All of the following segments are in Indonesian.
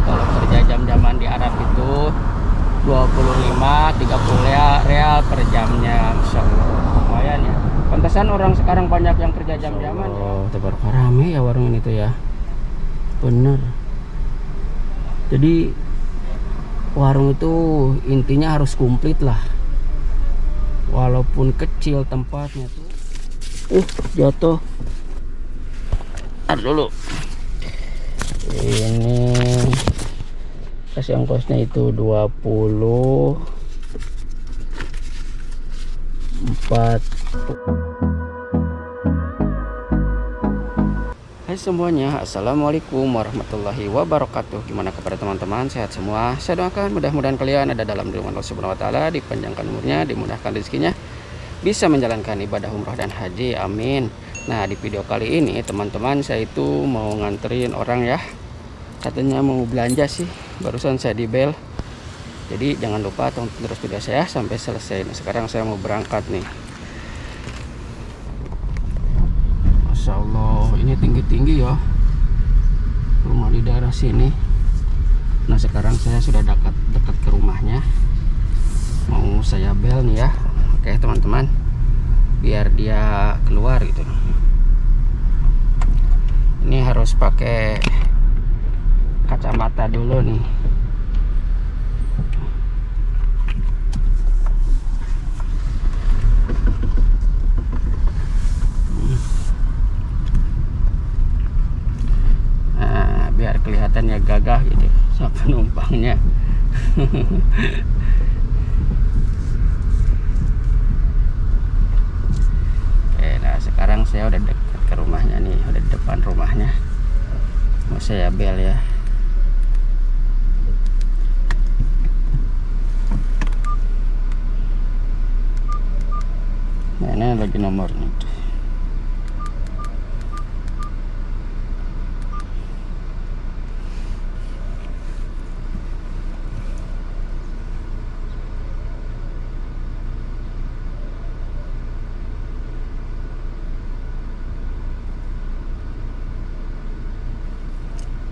kalau kerja jam-jaman di Arab itu 25-30 real per jamnya. Masya Allah, lumayan ya. Pantesan orang sekarang banyak yang kerja jam-jaman. Oh, tebar rame ya warung ini tuh ya. Bener. Jadi warung itu intinya harus komplit lah. Walaupun kecil tempatnya tuh. Jatuh. Taruh dulu. Ini kasih ongkosnya itu 24. Hai semuanya, assalamualaikum warahmatullahi wabarakatuh. Gimana kabar teman-teman? Sehat semua? Saya doakan mudah-mudahan kalian ada dalam lindungan Allah Subhanahu wa taala, dipanjangkan umurnya, dimudahkan rezekinya, bisa menjalankan ibadah umrah dan haji, amin. Nah, di video kali ini teman-teman, saya itu mau nganterin orang ya. Katanya mau belanja sih, barusan saya di bel. Jadi jangan lupa tonton terus video saya sampai selesai. Nah, sekarang saya mau berangkat nih. Masya Allah, ini tinggi-tinggi ya rumah di daerah sini. Nah, sekarang saya sudah dekat ke rumahnya. Mau saya bel nih ya. Oke teman-teman, biar dia keluar gitu. Ini harus pakai kacamata dulu nih. Nah, biar kelihatannya gagah gitu sama penumpangnya. Oke, nah sekarang saya udah dekat ke rumahnya nih, udah di depan rumahnya. Mau saya bel ya. Nah, ini lagi nomornya tuh.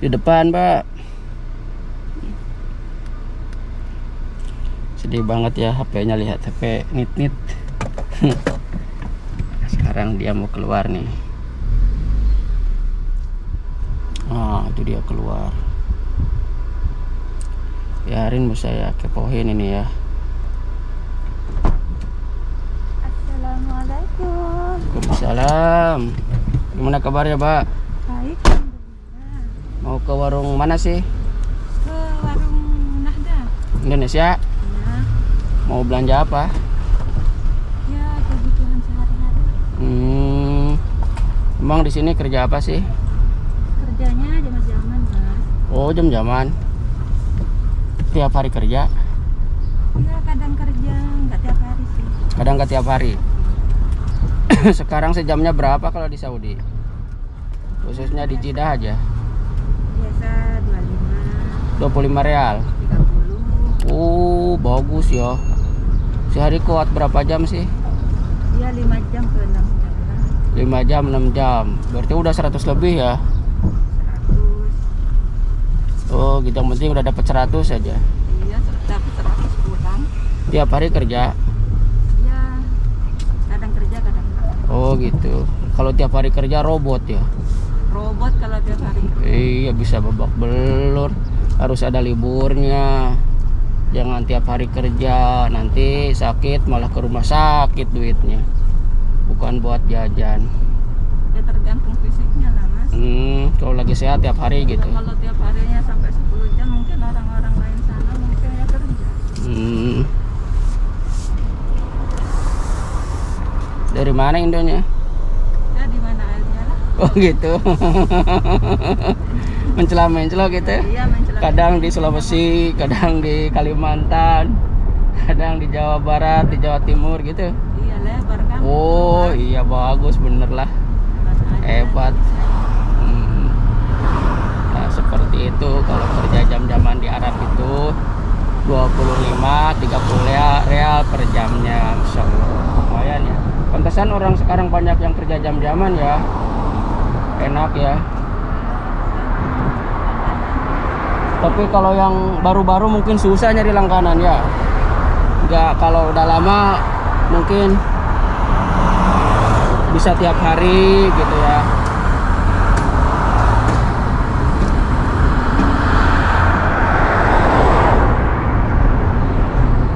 Di depan, Pak. Sedih banget ya HP-nya, lihat HP nit-nit. Sekarang dia mau keluar nih. Itu dia keluar. Biarin bu saya kepoin ini ya. Assalamualaikum. Waalaikumsalam. Gimana kabarnya, Pak? Baik. Mau ke warung mana sih? Ke warung Nahda. Indonesia. Ya. Mau belanja apa? Ya, kebutuhan sehari-hari. Emang di sini kerja apa sih? Kerjanya jam-jaman, Mas. Oh, jam-jaman. Tiap hari kerja? Ya, kadang kerja, nggak tiap hari sih. Kadang nggak tiap hari. Sekarang sejamnya berapa kalau di Saudi? Khususnya di Jeddah aja. Biasa 25 real. 30. Bagus ya. Sehari kuat berapa jam sih? Ya, 5 jam ke 6 jam lah. 5 jam 6 jam. Berarti udah 100 lebih ya. 100. Oh, gitu, yang penting udah dapat 100 aja. Iya, dapat 100 pulang. Tiap hari kerja. Ya, kadang kerja, kadang enggak. Oh, gitu. Kalau tiap hari kerja robot ya. Robot kalau tiap hari kerja. Iya, bisa babak belur. Harus ada liburnya. Jangan tiap hari kerja, nanti sakit malah ke rumah sakit duitnya. Bukan buat jajan. Ya, tergantung fisiknya lah, Mas. Kalau lagi sehat tiap hari gitu. Kalau tiap harinya sampai 10 jam mungkin orang-orang lain sana mungkin ya kerja. Dari mana Indonya? Ya di mana aja lah. Oh gitu. Mencela-mencela gitu. Iya, mencelah. Kadang di Sulawesi, kadang di Kalimantan, kadang di Jawa Barat, di Jawa Timur gitu. Iya, lebar kan. Oh iya, bagus bener lah. Hebat. Nah, seperti itu kalau kerja jam-jaman di Arab itu 25-30 real per jamnya. Masya Allah, lumayan ya. Pantesan orang sekarang banyak yang kerja jam-jaman ya. Enak ya. Tapi kalau yang baru-baru mungkin susah nyari langganan ya. Enggak, kalau udah lama mungkin bisa tiap hari gitu ya.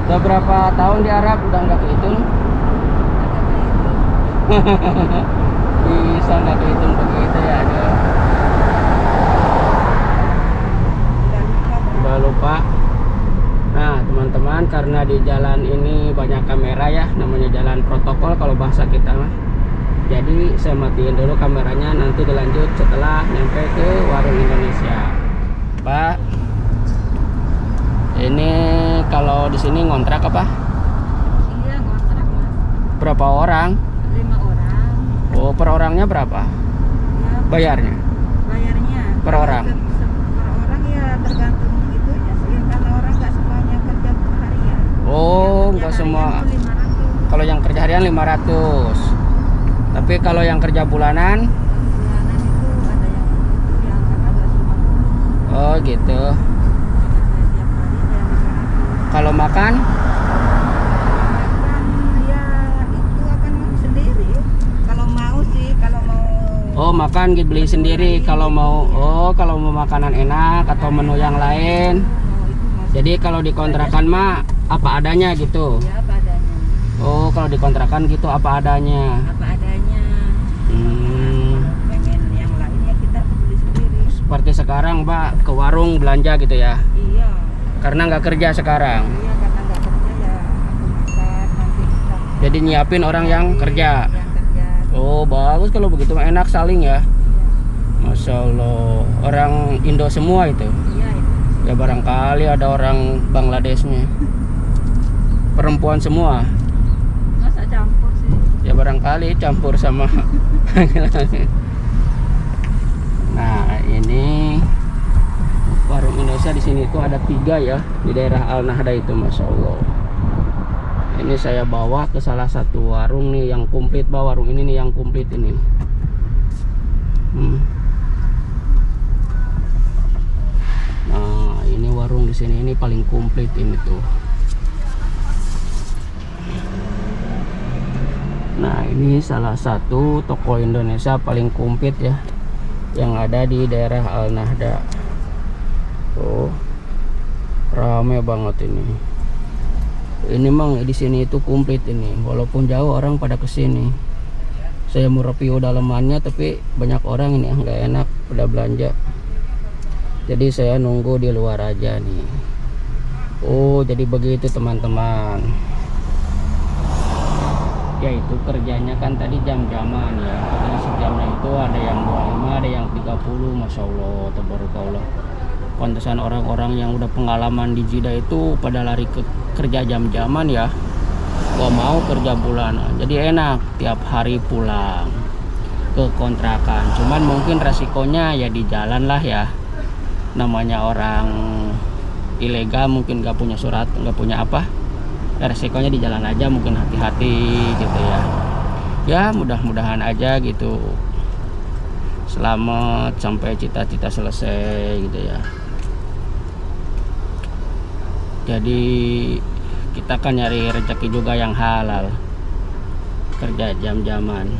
Udah berapa tahun di Arab udah nggak kehitung? Bisa nggak kehitung begitu ya? Udah lupa. Nah teman-teman, karena di jalan ini banyak kamera ya, namanya jalan protokol kalau bahasa kita mah. Jadi saya matiin dulu kameranya, nanti dilanjut setelah nyampe ke warung Indonesia. Pak, ini kalau di sini ngontrak apa? Iya, ngontrak Mas. Berapa orang? 5 orang. Oh, per orangnya berapa? Ya, Bayarnya? bayarnya Per orang? per orang ya tergantung itunya sih, karena orang nggak semuanya kerja harian. Oh, Yang nggak kerja semua. harian tuh 500. Kalau yang kerja harian 500. Tapi kalau yang kerja bulanan? Bulanan itu ada yang apa 250. Oh, gitu. Tiap hari ada yang 500. Kalau makan? Makan ya itu akan sendiri. Kalau mau sih, kalau mau. Oh, makan gitu beli sendiri kalau mau. Oh, kalau mau makanan enak atau menu yang lain. Jadi kalau di kontrakan mah apa adanya gitu. Ya, apa adanya. Oh, kalau di kontrakan gitu apa adanya. Apa adanya. Hmm. Pengen yang lain ya kita beli sendiri. Seperti sekarang, Mbak, ke warung belanja gitu ya. Iya. Karena nggak kerja sekarang. Iya, karena nggak kerja ya aku masak nanti kita. Jadi nyiapin orang yang kerja. Yang kerja. Oh, bagus kalau begitu mah, enak saling ya. Masya Allah, orang Indo semua itu. Iya itu. Ya barangkali ada orang Bangladeshnya. Perempuan semua. Masa campur sih. Ya barangkali campur sama. Nah, ini warung Indonesia di sini itu ada 3 ya di daerah Al Nahda itu, Masya Allah. Ini saya bawa ke salah satu warung nih yang komplit, warung ini nih yang komplit ini. Nah, ini warung di sini ini paling komplit ini tuh. Nah, ini salah satu toko Indonesia paling komplit ya yang ada di daerah Al Nahda. Tuh, rame banget ini. Ini mang di sini itu komplit ini, walaupun jauh orang pada kesini. Saya mau review dalamannya tapi banyak orang ini nggak enak pada belanja. Jadi saya nunggu di luar aja nih. Oh, jadi begitu teman-teman. Ya itu kerjanya kan tadi jam-jaman ya. Katanya sejamnya itu ada yang 25, ada yang 30. Masya Allah, tabarakallah. Pantesan orang-orang yang udah pengalaman di Jeddah itu pada lari ke kerja jam-jaman ya. Gak mau kerja bulanan. Jadi enak tiap hari pulang ke kontrakan. Cuman mungkin resikonya ya di jalan lah ya. Namanya orang ilegal mungkin gak punya surat, gak punya apa. Resikonya di jalan aja, mungkin hati-hati gitu ya. Ya mudah-mudahan aja gitu, selamat sampai cita-cita selesai gitu ya. Jadi kita kan nyari rezeki juga yang halal, kerja jam-jaman.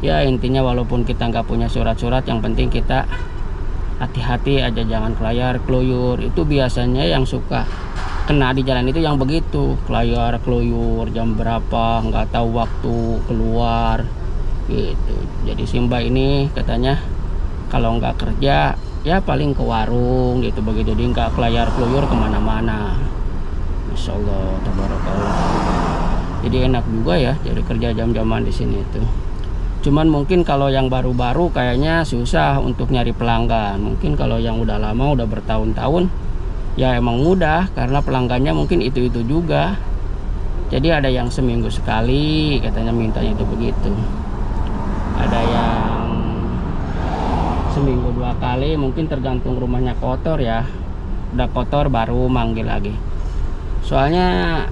Ya intinya walaupun kita nggak punya surat-surat, yang penting kita hati-hati aja, jangan kelayar keluyur. Itu biasanya yang suka kena di jalan itu yang begitu, kelayar keluyur jam berapa nggak tahu waktu keluar gitu. Jadi Simba ini katanya kalau nggak kerja ya paling ke warung gitu, begitu dia nggak kelayar keluyur kemana-mana. Masya Allah, tabarakallah. Jadi enak juga ya jadi kerja jam-jaman di sini itu. Cuman mungkin kalau yang baru-baru kayaknya susah untuk nyari pelanggan. Mungkin kalau yang udah lama, udah bertahun-tahun, ya emang mudah karena pelanggannya mungkin itu-itu juga. Jadi ada yang seminggu sekali katanya mintanya itu begitu. Ada yang seminggu 2 kali, mungkin tergantung rumahnya kotor ya. Udah kotor baru manggil lagi. Soalnya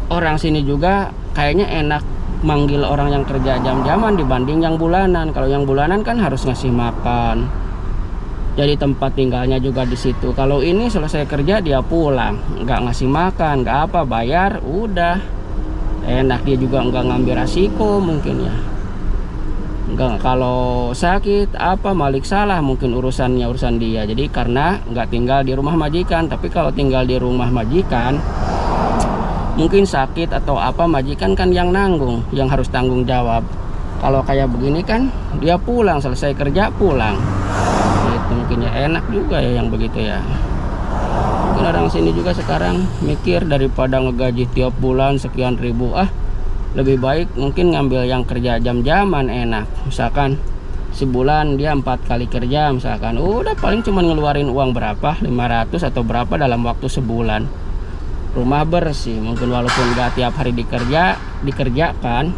orang sini juga kayaknya enak manggil orang yang kerja jam-jaman dibanding yang bulanan. Kalau yang bulanan kan harus ngasih makan, Jadi tempat tinggalnya juga di situ. Kalau ini selesai kerja dia pulang, nggak ngasih makan, nggak apa, bayar, udah enak. Dia juga nggak ngambil resiko mungkin ya. Nggak, kalau sakit apa Malik salah mungkin urusannya urusan dia. Jadi karena nggak tinggal di rumah majikan. Tapi kalau tinggal di rumah majikan, mungkin sakit atau apa, majikan kan yang nanggung, yang harus tanggung jawab. Kalau kayak begini kan dia pulang, selesai kerja pulang. Itu mungkin ya, enak juga ya yang begitu ya. Mungkin orang sini juga sekarang mikir daripada ngegaji tiap bulan sekian ribu, lebih baik mungkin ngambil yang kerja jam-jaman enak. Misalkan sebulan dia 4 kali kerja, misalkan udah paling cuma ngeluarin uang berapa, 500 atau berapa dalam waktu sebulan. Rumah bersih, mungkin walaupun gak tiap hari dikerjakan,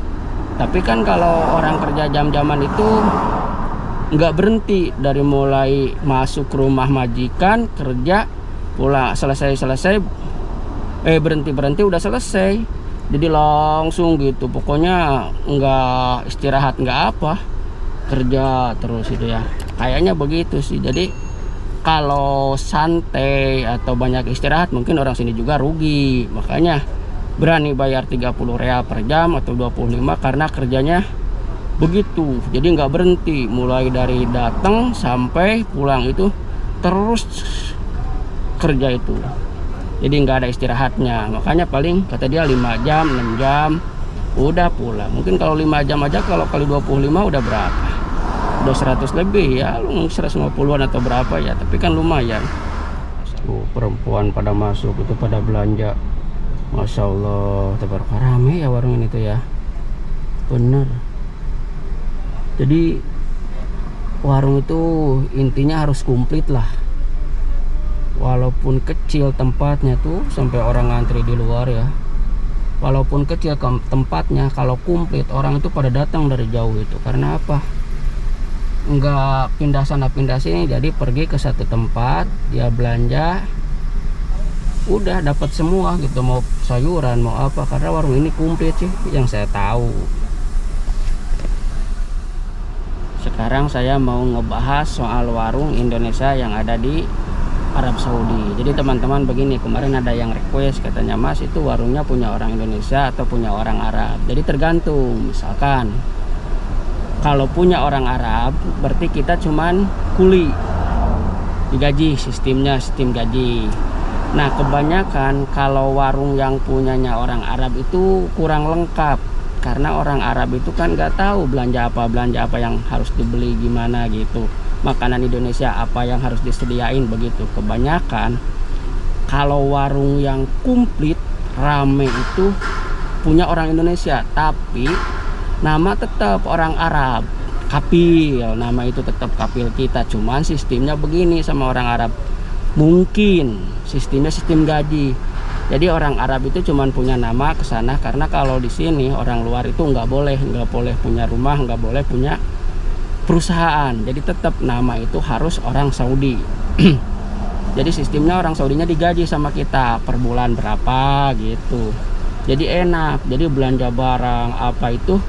tapi kan kalau orang kerja jam-jaman itu nggak berhenti, dari mulai masuk ke rumah majikan kerja, pulang selesai berhenti udah selesai. Jadi langsung gitu, pokoknya nggak istirahat nggak apa, kerja terus itu ya, kayaknya begitu sih. Jadi kalau santai atau banyak istirahat mungkin orang sini juga rugi, makanya berani bayar 30 real per jam atau 25 karena kerjanya begitu. Jadi nggak berhenti, mulai dari datang sampai pulang itu terus kerja itu. Jadi nggak ada istirahatnya, makanya paling kata dia 5 jam 6 jam udah pulang. Mungkin kalau 5 jam aja, kalau kali 25 udah berapa, udah 100 lebih ya, lu 150-an atau berapa ya, tapi kan lumayan. Perempuan pada masuk itu pada belanja, Masya Allah, tabaraka, rame ya warung ini tuh ya, bener. Jadi warung itu intinya harus komplit lah. Walaupun kecil tempatnya tuh sampai orang ngantri di luar ya. Walaupun kecil tempatnya, kalau komplit orang itu pada datang dari jauh itu. Karena apa? Enggak pindah sana pindah sini, jadi pergi ke satu tempat, dia belanja, udah dapat semua gitu, mau sayuran mau apa, karena warung ini komplit sih yang saya tahu. Sekarang saya mau ngebahas soal warung Indonesia yang ada di Arab Saudi. Jadi teman-teman begini, kemarin ada yang request, katanya Mas itu warungnya punya orang Indonesia atau punya orang Arab. Jadi tergantung, misalkan kalau punya orang Arab berarti kita cuman kuli, digaji, sistemnya sistem gaji. Nah kebanyakan kalau warung yang punyanya orang Arab itu kurang lengkap, karena orang Arab itu kan nggak tahu belanja apa yang harus dibeli gimana gitu, makanan Indonesia apa yang harus disediain begitu. Kebanyakan kalau warung yang komplit rame itu punya orang Indonesia, tapi nama tetap orang Arab, kapil, nama itu tetap kapil kita, cuman sistemnya begini sama orang Arab, mungkin sistemnya sistem gaji. Jadi orang Arab itu cuman punya nama ke sana, karena kalau di sini orang luar itu nggak boleh punya rumah, nggak boleh punya perusahaan. Jadi tetap nama itu harus orang Saudi. Jadi sistemnya orang Saudinya digaji sama kita per bulan berapa gitu. Jadi enak. Jadi belanja barang apa itu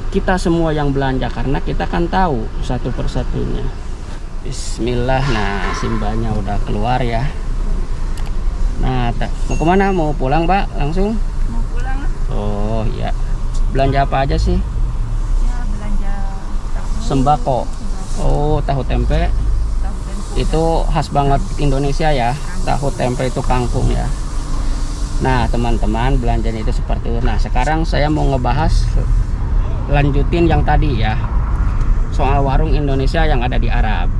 kita semua yang belanja, karena kita kan tahu satu persatunya. Bismillah. Nah simbahnya udah keluar ya. Nah mau kemana? Mau pulang Mbak langsung? Mau pulang. Oh iya. Belanja apa aja sih? Ya belanja tahu. Sembako. Oh tahu tempe. Itu khas banget Indonesia ya, tahu tempe itu kangkung ya. Nah teman-teman, belanjanya itu seperti itu. Nah sekarang saya mau ngebahas, lanjutin yang tadi ya, soal warung Indonesia yang ada di Arab.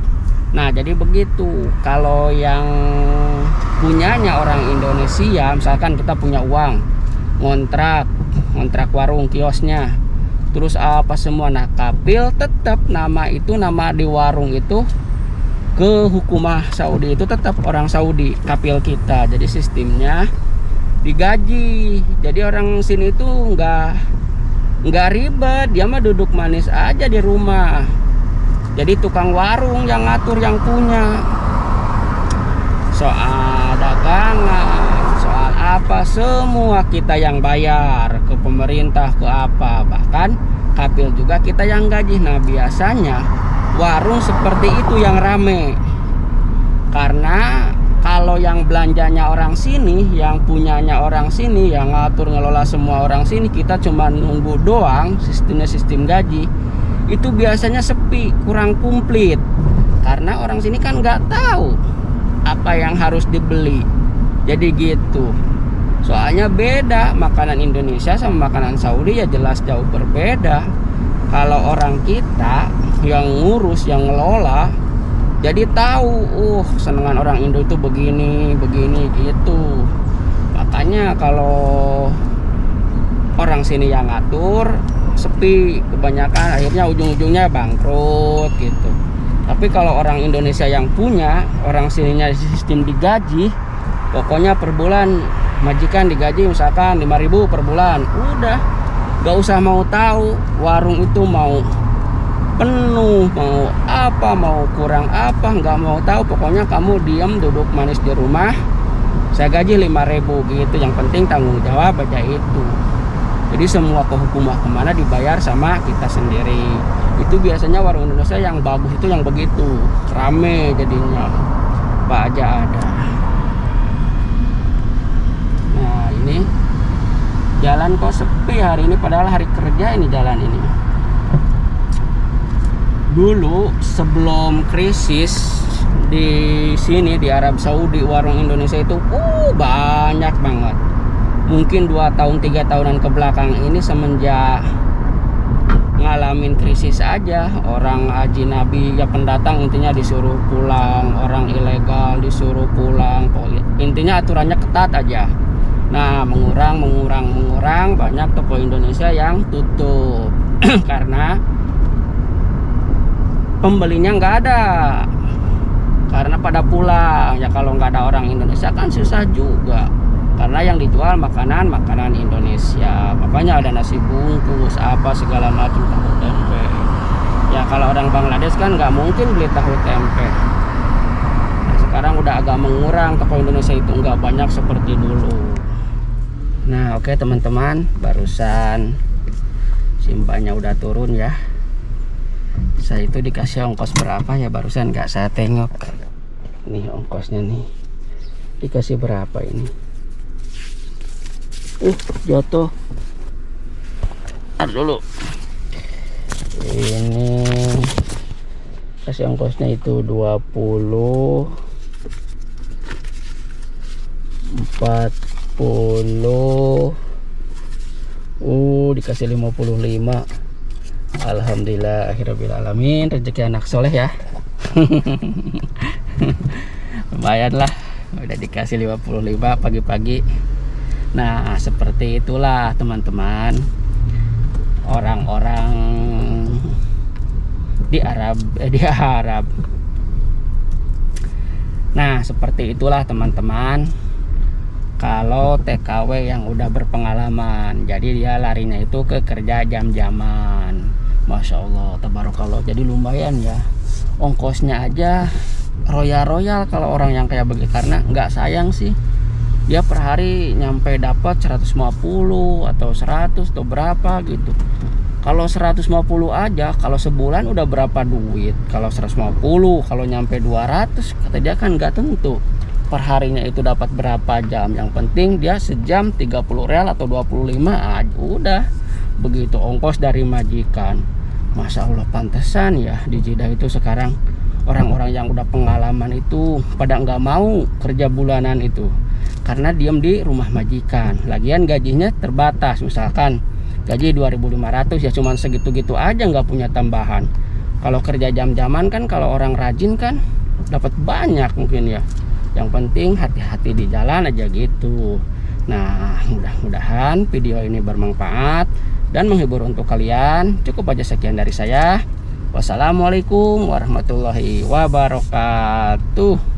Nah jadi begitu, kalau yang punyanya orang Indonesia, misalkan kita punya uang, ngontrak warung kiosnya, terus apa semua, nah kapil tetap nama itu, nama di warung itu ke hukumah Saudi itu tetap orang Saudi, kapil kita. Jadi sistemnya digaji. Jadi orang sini tuh nggak ribet, dia mah duduk manis aja di rumah. Jadi tukang warung yang ngatur, yang punya. Soal dagangan, soal apa, semua kita yang bayar ke pemerintah, ke apa, bahkan kapil juga kita yang gaji. Nah biasanya warung seperti itu yang rame. Karena kalau yang belanjanya orang sini, yang punyanya orang sini, yang ngatur ngelola semua orang sini, kita cuma nunggu doang, sistemnya sistem gaji, itu biasanya sepi, kurang komplit. Karena orang sini kan nggak tahu apa yang harus dibeli. Jadi gitu. Soalnya beda, makanan Indonesia sama makanan Saudi ya jelas jauh berbeda. Kalau orang kita yang ngurus, yang ngelola, jadi tahu, senengan orang Indo itu begini gitu. Makanya kalau orang sini yang ngatur, sepi, kebanyakan akhirnya ujung-ujungnya bangkrut gitu. Tapi kalau orang Indonesia yang punya, orang sininya sistem digaji, pokoknya per bulan majikan digaji misalkan 5.000 per bulan, udah gak usah mau tahu warung itu mau penuh, mau apa, mau kurang apa, nggak mau tahu. Pokoknya kamu diam duduk manis di rumah, saya gaji 5.000 gitu. Yang penting tanggung jawab aja itu. Jadi semua kehukumah kemana dibayar sama kita sendiri. Itu biasanya warung Indonesia yang bagus itu yang begitu, rame jadinya, apa aja ada. Nah ini jalan kok sepi hari ini, padahal hari kerja ini jalan ini. Dulu sebelum krisis di sini di Arab Saudi, warung Indonesia itu banyak banget. Mungkin 2 tahun 3 tahunan ke belakang ini semenjak ngalamin krisis aja, orang haji nabi ya pendatang intinya disuruh pulang, orang ilegal disuruh pulang. Intinya aturannya ketat aja. Nah mengurang, banyak toko Indonesia yang tutup karena pembelinya nggak ada, karena pada pulang ya. Kalau nggak ada orang Indonesia kan susah juga, karena yang dijual makanan Indonesia. Makanya ada nasi bungkus apa segala macam, tahu tempe ya. Kalau orang Bangladesh kan nggak mungkin beli tahu tempe. Nah, sekarang udah agak mengurang, toko Indonesia itu nggak banyak seperti dulu. Nah oke teman-teman, barusan simpannya udah turun ya. Saya itu dikasih ongkos berapa ya, barusan nggak saya tengok. Nih ongkosnya nih, dikasih berapa ini? Jatuh. Taruh dulu. Ini kasih ongkosnya itu 20, 40, dikasih 55. Alhamdulillah akhirabbil alamin, rezeki anak soleh ya. Lumayan lah, udah dikasih 55 pagi-pagi. Nah seperti itulah teman-teman, orang-orang di Arab. Nah seperti itulah teman-teman, kalau TKW yang udah berpengalaman, jadi dia larinya itu ke kerja jam-jaman. Masya Allah, tabarakallah. Jadi lumayan ya, ongkosnya aja royal kalau orang yang kayak begitu. Karena nggak sayang sih, dia per hari nyampe dapat 150 atau 100 atau berapa gitu. Kalau 150 aja, kalau sebulan udah berapa duit. Kalau 150, kalau nyampe 200, kata dia kan nggak tentu per harinya itu dapat berapa jam. Yang penting dia sejam 30 real atau 25 aja, udah begitu ongkos dari majikan. Masya Allah, pantesan ya di Jeddah itu sekarang orang-orang yang udah pengalaman itu pada nggak mau kerja bulanan itu, karena diam di rumah majikan. Lagian gajinya terbatas, misalkan gaji 2.500 ya cuman segitu-gitu aja, nggak punya tambahan. Kalau kerja jam-jaman kan, kalau orang rajin kan dapat banyak mungkin ya. Yang penting hati-hati di jalan aja gitu. Nah mudah-mudahan video ini bermanfaat dan menghibur untuk kalian. Cukup aja sekian dari saya. Wassalamualaikum warahmatullahi wabarakatuh.